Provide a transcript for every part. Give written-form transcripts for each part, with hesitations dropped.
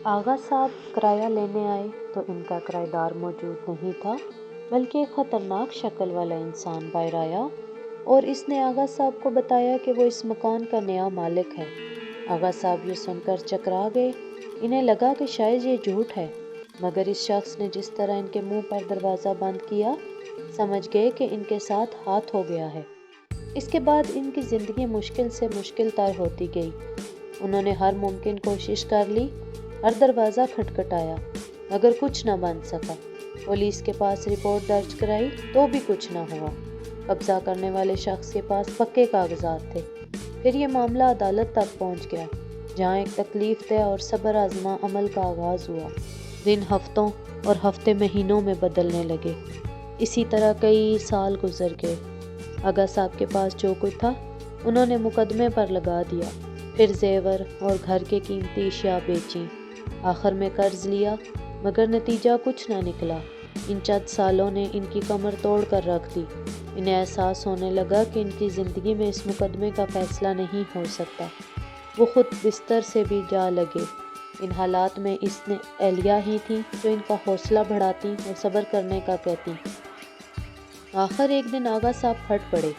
آغا صاحب کرایہ لینے آئے تو ان کا کرایہ دار موجود نہیں تھا، بلکہ ایک خطرناک شکل والا انسان باہر آیا اور اس نے آغا صاحب کو بتایا کہ وہ اس مکان کا نیا مالک ہے۔ آغا صاحب یہ سن کر چکرا گئے۔ انہیں لگا کہ شاید یہ جھوٹ ہے، مگر اس شخص نے جس طرح ان کے منہ پر دروازہ بند کیا، سمجھ گئے کہ ان کے ساتھ ہاتھ ہو گیا ہے۔ اس کے بعد ان کی زندگی مشکل سے مشکل تر ہوتی گئی۔ انہوں نے ہر ممکن کوشش کر لی، ہر دروازہ کھٹکھٹایا، مگر کچھ نہ بن سکا۔ پولیس کے پاس رپورٹ درج کرائی تو بھی کچھ نہ ہوا۔ قبضہ کرنے والے شخص کے پاس پکے کاغذات تھے۔ پھر یہ معاملہ عدالت تک پہنچ گیا، جہاں ایک تکلیف دہ اور صبر آزما عمل کا آغاز ہوا۔ دن ہفتوں اور ہفتے مہینوں میں بدلنے لگے۔ اسی طرح کئی سال گزر گئے۔ آغا صاحب کے پاس جو کچھ تھا انہوں نے مقدمے پر لگا دیا، پھر زیور اور گھر کے قیمتی اشیاء بیچیں، آخر میں قرض لیا، مگر نتیجہ کچھ نہ نکلا۔ ان چند سالوں نے ان کی کمر توڑ کر رکھ دی۔ انہیں احساس ہونے لگا کہ ان کی زندگی میں اس مقدمے کا فیصلہ نہیں ہو سکتا۔ وہ خود بستر سے بھی جا لگے۔ ان حالات میں اس نے اہلیہ ہی تھیں جو ان کا حوصلہ بڑھاتی اور صبر کرنے کا کہتی۔ آخر ایک دن آغا صاحب پھٹ پڑے،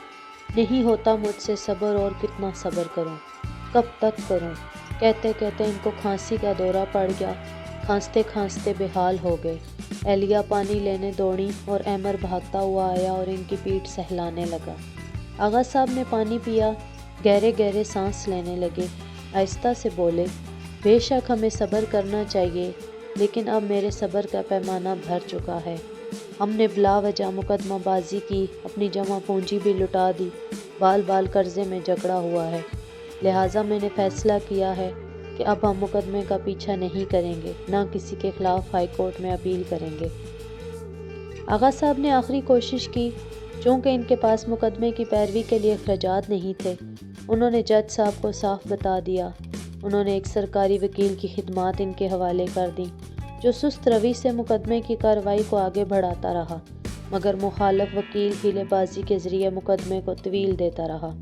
نہیں ہوتا مجھ سے صبر، اور کتنا صبر کروں، کب تک کروں؟ کہتے کہتے ان کو کھانسی کا دورہ پڑ گیا۔ کھانستے کھانستے بے حال ہو گئے۔ اہلیہ پانی لینے دوڑی اور احمر بھاگتا ہوا آیا اور ان کی پیٹھ سہلانے لگا۔ آغا صاحب نے پانی پیا، گہرے گہرے سانس لینے لگے، آہستہ سے بولے، بے شک ہمیں صبر کرنا چاہیے، لیکن اب میرے صبر کا پیمانہ بھر چکا ہے۔ ہم نے بلا وجہ مقدمہ بازی کی، اپنی جمع پونجی بھی لٹا دی، بال بال قرضے میں جکڑا ہوا ہے۔ لہٰذا میں نے فیصلہ کیا ہے کہ اب ہم مقدمے کا پیچھا نہیں کریں گے، نہ کسی کے خلاف ہائی کورٹ میں اپیل کریں گے۔ آغا صاحب نے آخری کوشش کی۔ چونکہ ان کے پاس مقدمے کی پیروی کے لیے اخراجات نہیں تھے، انہوں نے جج صاحب کو صاف بتا دیا۔ انہوں نے ایک سرکاری وکیل کی خدمات ان کے حوالے کر دیں، جو سست روی سے مقدمے کی کارروائی کو آگے بڑھاتا رہا، مگر مخالف وکیل ہیلے بازی کے ذریعے مقدمے کو طویل دیتا رہا۔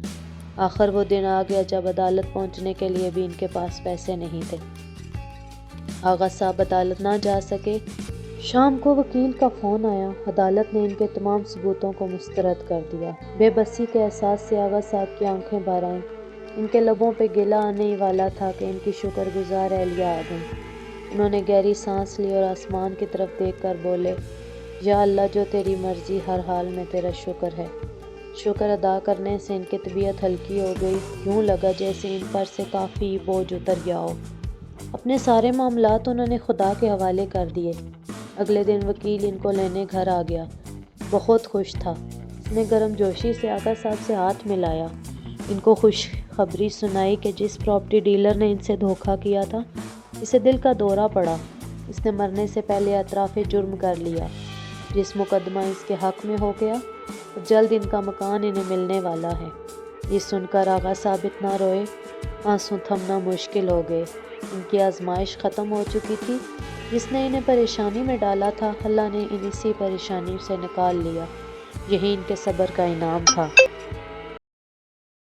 آخر وہ دن آ گیا جب عدالت پہنچنے کے لیے بھی ان کے پاس پیسے نہیں تھے۔ آغا صاحب عدالت نہ جا سکے۔ شام کو وکیل کا فون آیا۔ عدالت نے ان کے تمام ثبوتوں کو مسترد کر دیا۔ بے بسی کے احساس سے آغا صاحب کی آنکھیں بھر آئیں۔ ان کے لبوں پہ گلہ آنے ہی والا تھا کہ ان کی شکر گزار اہلیہ آ گئیں۔ انہوں نے گہری سانس لی اور آسمان کی طرف دیکھ کر بولے، یا اللہ، جو تیری مرضی، ہر حال میں تیرا شکر ہے۔ شکر ادا کرنے سے ان کی طبیعت ہلکی ہو گئی، یوں لگا جیسے ان پر سے کافی بوجھ اتر گیا ہو۔ اپنے سارے معاملات انہوں نے خدا کے حوالے کر دیے۔ اگلے دن وکیل ان کو لینے گھر آ گیا۔ بہت خوش تھا۔ اس نے گرم جوشی سے آغا صاحب سے ہاتھ ملایا، ان کو خوشخبری سنائی کہ جس پراپرٹی ڈیلر نے ان سے دھوکہ کیا تھا، اسے دل کا دورہ پڑا۔ اس نے مرنے سے پہلے اعتراف جرم کر لیا۔ جس مقدمہ اس کے حق میں ہو گیا، جلد ان کا مکان انہیں ملنے والا ہے۔ یہ سن کر آغا صاحب اتنا روئے، آنسو تھمنا مشکل ہو گئے۔ ان کی آزمائش ختم ہو چکی تھی۔ جس نے انہیں پریشانی میں ڈالا تھا، اللہ نے انہیں اسی پریشانی سے نکال لیا۔ یہی ان کے صبر کا انعام تھا۔